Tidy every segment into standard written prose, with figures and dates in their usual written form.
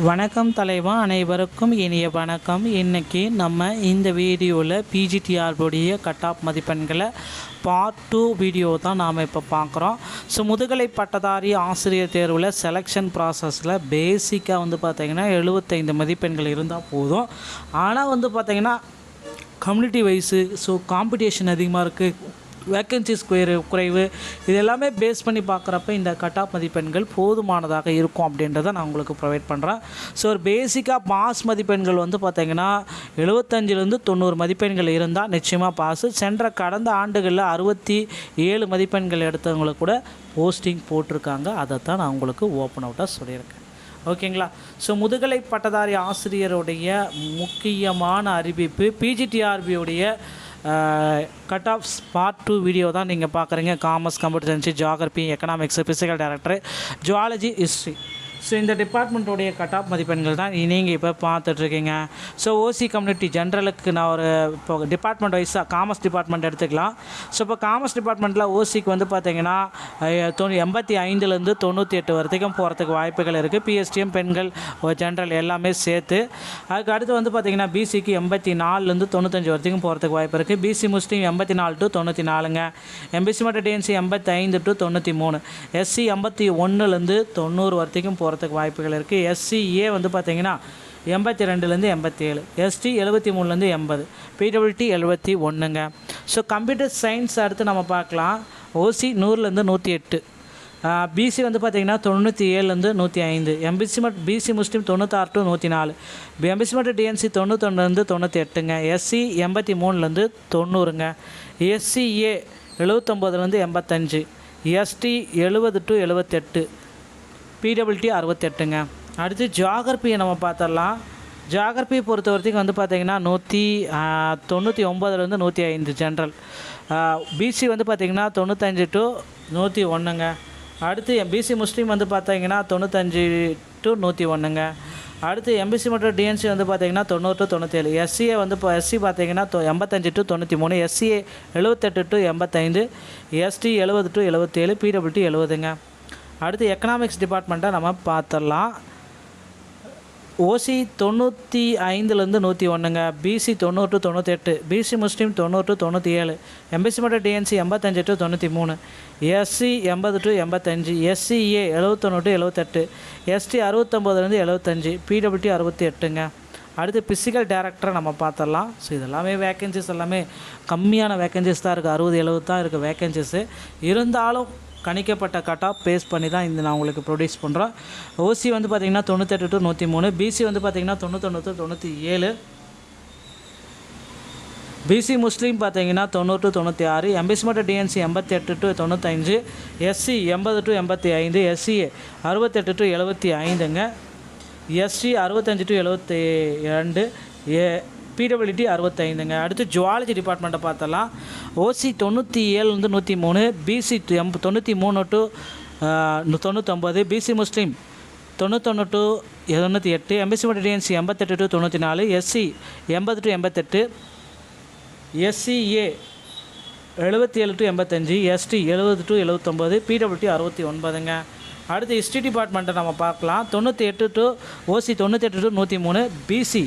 வணக்கம் தலைவா, அனைவருக்கும் இனிய வணக்கம். இன்றைக்கி நம்ம இந்த வீடியோவில் பிஜிடிஆர்புடைய கட் ஆஃப் மதிப்பெண்களை பார்ட் 2 வீடியோ தான் நாம் இப்போ பார்க்குறோம். ஸோ முதுகலை பட்டதாரி ஆசிரியர் தேர்வில் செலெக்ஷன் ப்ராசஸில் பேசிக்காக பார்த்திங்கன்னா 75 மதிப்பெண்கள் இருந்தால் போதும். ஆனால் பார்த்திங்கன்னா கம்யூனிட்டி வைஸு காம்படிஷன் அதிகமாக இருக்குது, வேக்கன்சிஸ் குறைவு, இது எல்லாமே பேஸ் பண்ணி பார்க்குறப்ப இந்த கட் ஆஃப் மதிப்பெண்கள் போதுமானதாக இருக்கும் அப்படின்றத நான் உங்களுக்கு ப்ரொவைட் பண்ணுறேன். ஸோ ஒரு பேசிக்காக பாஸ் மதிப்பெண்கள் பார்த்திங்கன்னா 75லேருந்து 90 மதிப்பெண்கள் இருந்தால் நிச்சயமாக பாஸு. கடந்த ஆண்டுகளில் 67 மதிப்பெண்கள் எடுத்தவங்களுக்கு கூட போஸ்டிங் போட்டிருக்காங்க. அதை தான் நான் உங்களுக்கு ஓப்பன் அவுட்டாக சொல்லியிருக்கேன். ஓகேங்களா? ஸோ முதுகலை பட்டதாரி ஆசிரியருடைய முக்கியமான அறிவிப்பு, பிஜிடிஆர்பியுடைய கட் ஆஃப்ஸ் பார்ட் 2 வீடியோ தான் நீங்கள் பார்க்குறீங்க. Commerce, computer science, geography, economics, physical director, zoology, history. So இந்த டிபார்ட்மெண்ட்டோடைய கட் ஆஃப் மதிப்பெண்கள் தான் நீங்கள் இப்போ பார்த்துட்ருக்கீங்க. ஸோ ஓசி கம்யூனிட்டி ஜென்ரலுக்கு நான் ஒரு இப்போ டிபார்ட்மெண்ட் வைஸாக காமர்ஸ் டிபார்ட்மெண்ட் எடுத்துக்கலாம். ஸோ இப்போ காமர்ஸ் டிபார்ட்மெண்ட்டில் ஓசிக்கு பார்த்திங்கன்னா 85லேருந்து 98 வரைக்கும் போகிறதுக்கு வாய்ப்புகள் இருக்குது. பிஎஸ்டிஎம், பெண்கள், ஜென்ரல் எல்லாமே சேர்த்து. அதுக்கு அடுத்து பார்த்திங்கன்னா பிசிக்கு 84லேருந்து 95 வரைக்கும் போகிறதுக்கு வாய்ப்பு இருக்குது. பிசி முஸ்லீம் 84 to 94ங்க. எம்பிசி மற்றும் டிஎன்சி 85 to 93. எஸ்சி 81லேருந்து 90 வரைக்கும் போகிறதுக்கு வாய்ப்புகள் இருக்குது. எஸ்சிஏ பார்த்திங்கன்னா 82லேருந்து 87, எஸ்டி 73லேருந்து 80, பிடபிள்யூடி 71ங்க. ஸோ கம்ப்யூட்டர் சயின்ஸ் அடுத்து நம்ம பார்க்கலாம். ஓசி 100லேருந்து 108, பிசி பார்த்திங்கன்னா 97லேருந்து 105, பிசி முஸ்லீம் 96 to 104, எம்பிசி மற்றும் டிஎன்சி 91லேருந்து 98ங்க. எஸ்சி 83லேருந்து 90ங்க. எஸ்சிஏ 79லேருந்து 85, எஸ்டி 70 to 78, பிடபிள்யூடி 68ங்க. அடுத்து ஜியாகிரபியை நம்ம பார்த்துடலாம். ஜியாகிரபியை பொறுத்த வரைக்கும் பார்த்திங்கன்னா 199லேருந்து 105 ஜென்ரல். பிசி பார்த்திங்கன்னா 95 to 101ங்க. அடுத்து பிசி முஸ்லீம் பார்த்திங்கன்னா 95 to 101ங்க. அடுத்து எம்பிசி மற்றும் டிஎன்சி பார்த்திங்கன்னா 90 to 97, எஸ்சிஏ எஸ்சி பார்த்திங்கன்னா 85 to 93, SCA 78 to 85, ST 70 to 77, PWD 70ங்க. அடுத்து எக்கனாமிக்ஸ் டிபார்ட்மெண்ட்டை நம்ம பார்த்துடலாம். ஓசி 95லேருந்து 101ங்க. BC 90 to 98, BC Muslim 90 to 97, MBC மற்றும் DNC 85 to 93, SC 80 to 85, SCA 71 to 78, ST 69லேருந்து 75, பிடபிள்யூடி 68ங்க. அடுத்து ஃபிசிக்கல் டைரக்டரை நம்ம பார்த்துடலாம். ஸோ இதெல்லாமே வேக்கன்சிஸ் எல்லாமே கம்மியான வேக்கன்சிஸ் தான் இருக்குது, 60-70 தான் இருக்குது வேக்கன்சிஸு. இருந்தாலும் கணிக்கப்பட்ட கட் ஆஃப் பேஸ் பண்ணி தான் இந்த நான் உங்களுக்கு ப்ரொடியூஸ் பண்ணுறேன். ஓசி பார்த்திங்கன்னா 98 to 103, பிசி பார்த்திங்கன்னா 91 to 97, பிசி முஸ்லீம் பார்த்திங்கன்னா 90 to 96, எம்பிசி மற்றும் DNC 88 to 95, SC 80 to 85, SCA 68 to 75ங்க. எஸ்சி 65 to 72, பிடபிள்யூடி 65ங்க. அடுத்து ஜுவாலஜி டிபார்ட்மெண்ட்டை பார்த்தலாம். ஓசி 97லேருந்து 103, BC 93 to 99, BC Muslim 91 to 98, MBC மற்றும் DNC 88 to 94, SC 80 to 88, SCA 77 to 85, ST 70 to 79, PWD 69ங்க. அடுத்து ஹிஸ்ட்ரி டிபார்ட்மெண்ட்டை நம்ம பார்க்கலாம். 98 to OC 98 to 103, BC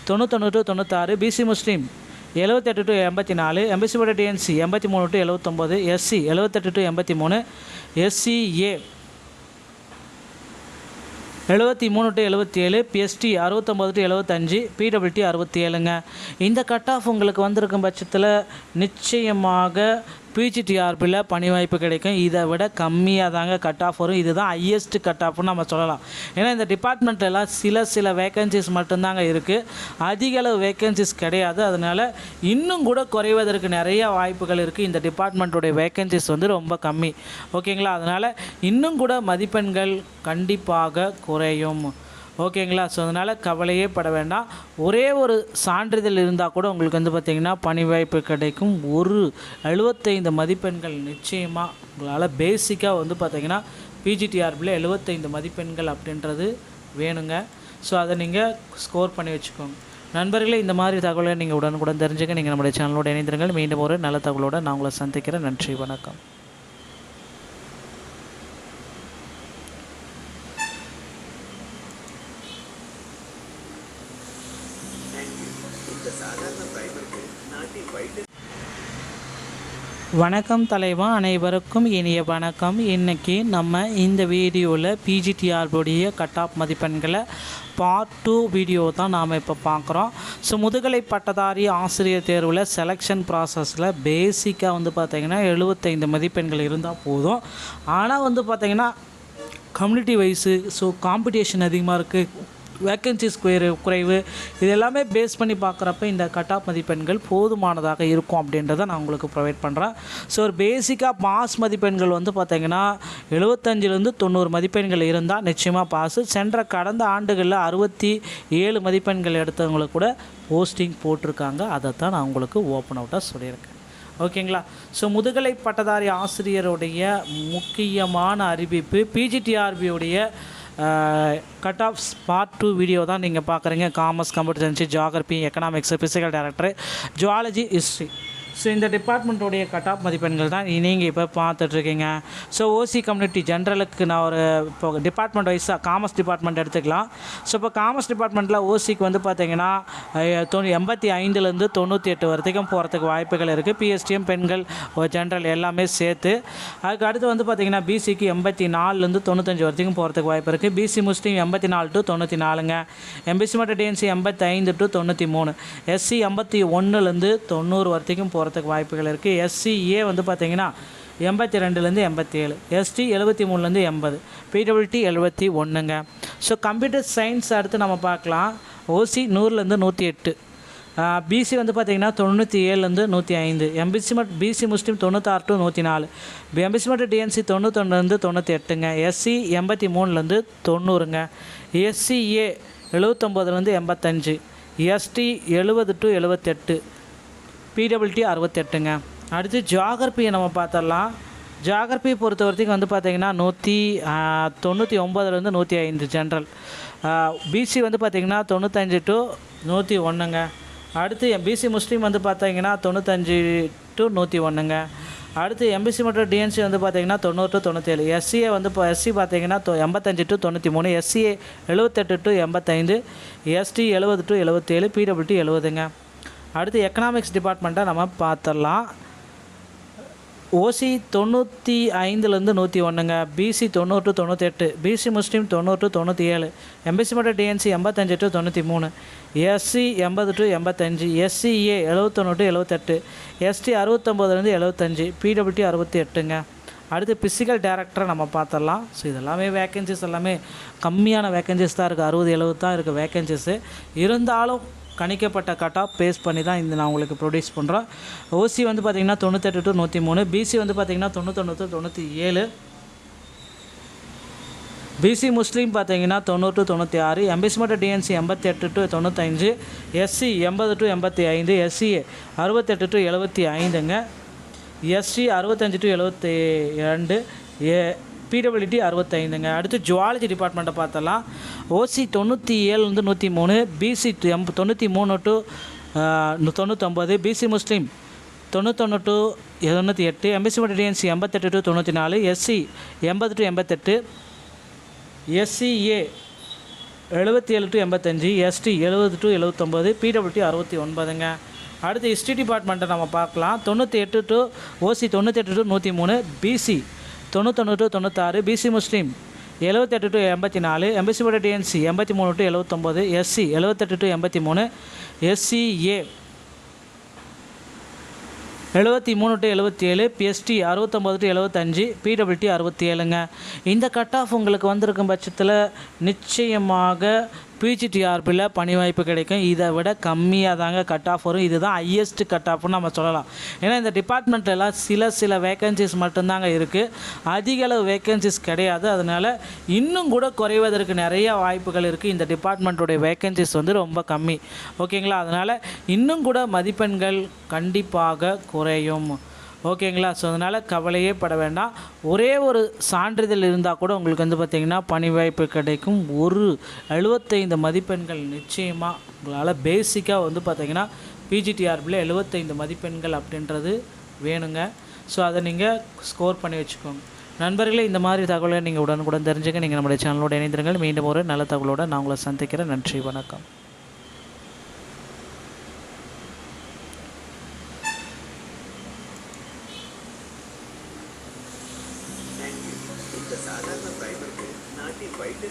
91 to 96, BC Muslim 78 to 84, MBC மற்றும் DNC 83 to 79, SC 78 to 83, SCA 73 to 77, BST 69 to 75, PWD 67ங்க. இந்த cut of உங்களுக்கு வந்திருக்கும் பட்சத்தில் நிச்சயமாக பிஜிடிஆர்பியில் பணி வாய்ப்பு கிடைக்கும். இதை விட கம்மியாக தாங்க கட் ஆஃப் வரும். இதுதான் ஹையஸ்ட் கட் ஆஃப்னு நம்ம சொல்லலாம். ஏன்னா இந்த டிபார்ட்மெண்ட்டெல்லாம் சில வேக்கன்சிஸ் மட்டும்தாங்க இருக்குது, அதிக அளவு வேக்கன்சிஸ் கிடையாது. அதனால் இன்னும் கூட குறைவதற்கு நிறைய வாய்ப்புகள் இருக்குது. இந்த டிபார்ட்மெண்ட்டுடைய வேக்கன்சிஸ் ரொம்ப கம்மி. ஓகேங்களா? அதனால் இன்னும் கூட மதிப்பெண்கள் கண்டிப்பாக குறையும். ஓகேங்களா? ஸோ அதனால் கவலையே பட வேண்டாம். ஒரே ஒரு சான்றிதழ் இருந்தால் கூட உங்களுக்கு பார்த்திங்கன்னா பணி வாய்ப்பு கிடைக்கும். ஒரு 75 மதிப்பெண்கள் நிச்சயமாக உங்களால் பேசிக்காக பார்த்திங்கன்னா பிஜிடிஆர்பியில் 75 மதிப்பெண்கள் அப்படின்றது வேணுங்க. ஸோ அதை நீங்கள் ஸ்கோர் பண்ணி வச்சுக்கோங்க. நண்பர்களே, இந்த மாதிரி தகவலை நீங்கள் உடனுக்குடன் தெரிஞ்சுக்க நீங்கள் நம்முடைய சேனலோடு இணைந்திருங்கள். மீண்டும் ஒரு நல்ல தகவலோடு நான் உங்களை சந்திக்கிறேன். நன்றி, வணக்கம். வணக்கம் தலைவா, அனைவருக்கும் இனிய வணக்கம். இன்றைக்கி நம்ம இந்த வீடியோவில் பிஜிடிஆர்புடைய கட் ஆஃப் மதிப்பெண்களை பார்ட் 2 வீடியோ தான் நாம் இப்போ பார்க்குறோம். ஸோ முதுகலை பட்டதாரி ஆசிரியர் தேர்வில் செலெக்ஷன் ப்ராசஸில் பேசிக்காக வந்து பார்த்திங்கன்னா 75 மதிப்பெண்கள் இருந்தால் போதும். ஆனால் வந்து பார்த்திங்கன்னா கம்யூனிட்டி வைஸு ஸோ காம்படிஷன் அதிகமாக இருக்குது, வேக்கன்சிஸ் குறைவு, இது எல்லாமே பேஸ் பண்ணி பார்க்குறப்ப இந்த கட் ஆஃப் மதிப்பெண்கள் போதுமானதாக இருக்கும் அப்படின்றத நான் உங்களுக்கு ப்ரொவைட் பண்ணுறேன். ஸோ ஒரு பேசிக்காக பாஸ் மதிப்பெண்கள் வந்து பார்த்திங்கன்னா 75லேருந்து 90 மதிப்பெண்கள் இருந்தால் நிச்சயமாக பாஸு. கடந்த ஆண்டுகளில் 67 மதிப்பெண்கள் எடுத்தவங்களுக்கு கூட போஸ்டிங் போட்டிருக்காங்க. அதை தான் நான் உங்களுக்கு ஓப்பன் அவுட்டாக சொல்லியிருக்கேன். ஓகேங்களா? ஸோ முதுகலை பட்டதாரி ஆசிரியருடைய முக்கியமான அறிவிப்பு, பிஜிடிஆர்பியுடைய கட் ஆஃப்ஸ் பார்ட் 2 வீடியோ தான் நீங்கள் பார்க்குறீங்க. Commerce, computer science, geography, economics, physical director, zoology, history. So இந்த டிபார்ட்மெண்ட்டோடைய கட் ஆஃப் மதிப்பெண்கள் தான் நீங்கள் இப்போ பார்த்துட்ருக்கீங்க. ஸோ ஓசி கம்யூனிட்டி ஜென்ரலுக்கு நான் ஒரு இப்போ டிபார்ட்மெண்ட் வைஸாக காமர்ஸ் டிபார்ட்மெண்ட் எடுத்துக்கலாம். ஸோ இப்போ காமர்ஸ் டிபார்ட்மெண்ட்டில் ஓசிக்கு வந்து பார்த்திங்கன்னா 85லேருந்து 98 வரைக்கும் போகிறதுக்கு வாய்ப்புகள் இருக்குது. பிஎஸ்டிஎம், பெண்கள், ஜென்ரல் எல்லாமே சேர்த்து. அதுக்கு அடுத்து வந்து பார்த்திங்கன்னா பிசிக்கு 84லேருந்து 95 வரைக்கும் போகிறதுக்கு வாய்ப்பு இருக்குது. பிசி முஸ்லீம் 84 to 94ங்க. எம்பிசி மற்றும் டிஎன்சி 85 to 93. எஸ்சி 81லேருந்து 90 வரைக்கும் போகிறதுக்கு வாய்ப்புகள் இருக்குது. எஸ்சிஏ வந்து பார்த்திங்கன்னா 82லேருந்து 87, எஸ்டி 73லேருந்து 80, பிடபிள்யூடி 71ங்க. ஸோ கம்ப்யூட்டர் சயின்ஸ் அடுத்து நம்ம பார்க்கலாம். ஓசி 100லேருந்து 108, பிசி வந்து பார்த்திங்கன்னா 97லேருந்து 105, பிசி முஸ்லீம் 96 to 104, எம்பிசி மற்றும் டிஎன்சி 91லேருந்து 98ங்க. எஸ்சி 83லேருந்து 90ங்க. எஸ்சிஏ 79லேருந்து 85, எஸ்டி 70 to 78, பிடபிள்யூடி 68ங்க. அடுத்து ஜியாகிரபியை நம்ம பார்த்தரலாம். ஜியாகிரபியை பொறுத்த வரைக்கும் வந்து பார்த்திங்கன்னா 199லேருந்து 105 ஜென்ரல். பிசி வந்து பார்த்திங்கன்னா 95 to 101ங்க. அடுத்து பிசி முஸ்லீம் வந்து பார்த்திங்கன்னா 95 to 101ங்க. அடுத்து எம்பிசி மற்றும் டிஎன்சி வந்து பார்த்திங்கன்னா 90 to 97, எஸ்சிஏ வந்து எஸ்சி பார்த்திங்கன்னா 85 to 93, SCA 78 to 85, ST 70 to 77, PWD 70ங்க. அடுத்து எக்கனாமிக்ஸ் டிபார்ட்மெண்ட்டை நம்ம பார்த்துடலாம். ஓசி 95லேருந்து 101ங்க. BC 90 to 98, BC Muslim 90 to 97, MBC மற்றும் DNC 85 to 93, SC 80 to 85, SCA 71 to 78, ST 69லேருந்து 75, பிடபிள்யூடி 68ங்க. அடுத்து ஃபிசிக்கல் டைரக்டரை நம்ம பார்த்துடலாம். ஸோ இதெல்லாமே வேக்கன்சிஸ் எல்லாமே கம்மியான வேக்கன்சிஸ் தான் இருக்குது, 60-70 தான் இருக்குது வேக்கன்சிஸு. இருந்தாலும் கணிக்கப்பட்ட கட் ஆஃப் பேஸ் பண்ணி தான் இந்த நான் உங்களுக்கு ப்ரொடியூஸ் பண்ணுறோம். ஓசி வந்து பார்த்திங்கன்னா 98 to 103, பிசி வந்து பார்த்திங்கன்னா 91 to 97, பிசி முஸ்லீம் பார்த்திங்கன்னா 90 to 96, எம்பிசி மற்றும் DNC 88 to 95, SC 80 to 85, SCA 68 to 75ங்க. எஸ்சி 65 to 72, பிடபிள்யூடி 65ங்க. அடுத்து ஜுவாலஜி டிபார்ட்மெண்ட்டை பார்த்தலாம். ஓசி 97லேருந்து 103, BC 93 to 99, BC Muslim 91 to 98, MBC மற்றும் DNC 88 to 94, SC 80 to 88, SCA 77 to 85, ST 70 to 79, PWD 69ங்க. அடுத்து ஹிஸ்ட்ரி டிபார்ட்மெண்ட்டை நம்ம பார்க்கலாம். 98 to OC 98 to 103, BC 91 to 96, BC Muslim 78 to 84, MBC மற்றும் DNC 83 to 79, SC 78 to 83, SCA 73 to 77, BST 69 to 75, PWD 67ங்க. இந்த cut of உங்களுக்கு வந்திருக்கும் பட்சத்தில் நிச்சயமாக பிஜிடிஆர்பியில் பணி வாய்ப்பு கிடைக்கும். இதை விட கம்மியாக தாங்க கட் ஆஃப் வரும். இதுதான் ஹையஸ்ட் கட் ஆஃப்னு நம்ம சொல்லலாம். ஏன்னா இந்த டிபார்ட்மெண்ட்டெல்லாம் சில வேக்கன்சிஸ் மட்டும்தாங்க இருக்குது, அதிக அளவு வேக்கன்சிஸ் கிடையாது. அதனால் இன்னும் கூட குறைவதற்கு நிறைய வாய்ப்புகள் இருக்குது. இந்த டிபார்ட்மெண்ட்டுடைய வேக்கன்சிஸ் வந்து ரொம்ப கம்மி. ஓகேங்களா? அதனால் இன்னும் கூட மதிப்பெண்கள் கண்டிப்பாக குறையும். ஓகேங்களா? ஸோ அதனால் கவலையே பட வேண்டாம். ஒரே ஒரு சான்றிதழ் இருந்தால் கூட உங்களுக்கு வந்து பார்த்திங்கன்னா பணி வாய்ப்பு கிடைக்கும். ஒரு 75 மதிப்பெண்கள் நிச்சயமாக உங்களால் பேசிக்காக வந்து பார்த்திங்கன்னா பிஜிடிஆர்பியில் 75 மதிப்பெண்கள் அப்படின்றது வேணுங்க. ஸோ அதை நீங்கள் ஸ்கோர் பண்ணி வச்சுக்கோங்க. நண்பர்களே, இந்த மாதிரி தகவலை நீங்கள் உடனுக்குடன் தெரிஞ்சுக்க நீங்கள் நம்முடைய சேனலோடு இணைந்திருங்கள். மீண்டும் ஒரு நல்ல தகவலோடு நான் உங்களை சந்திக்கிறேன். நன்றி, வணக்கம். இந்த சாதாரண பிரைமருக்கு நாட்டின் வைட்டமின்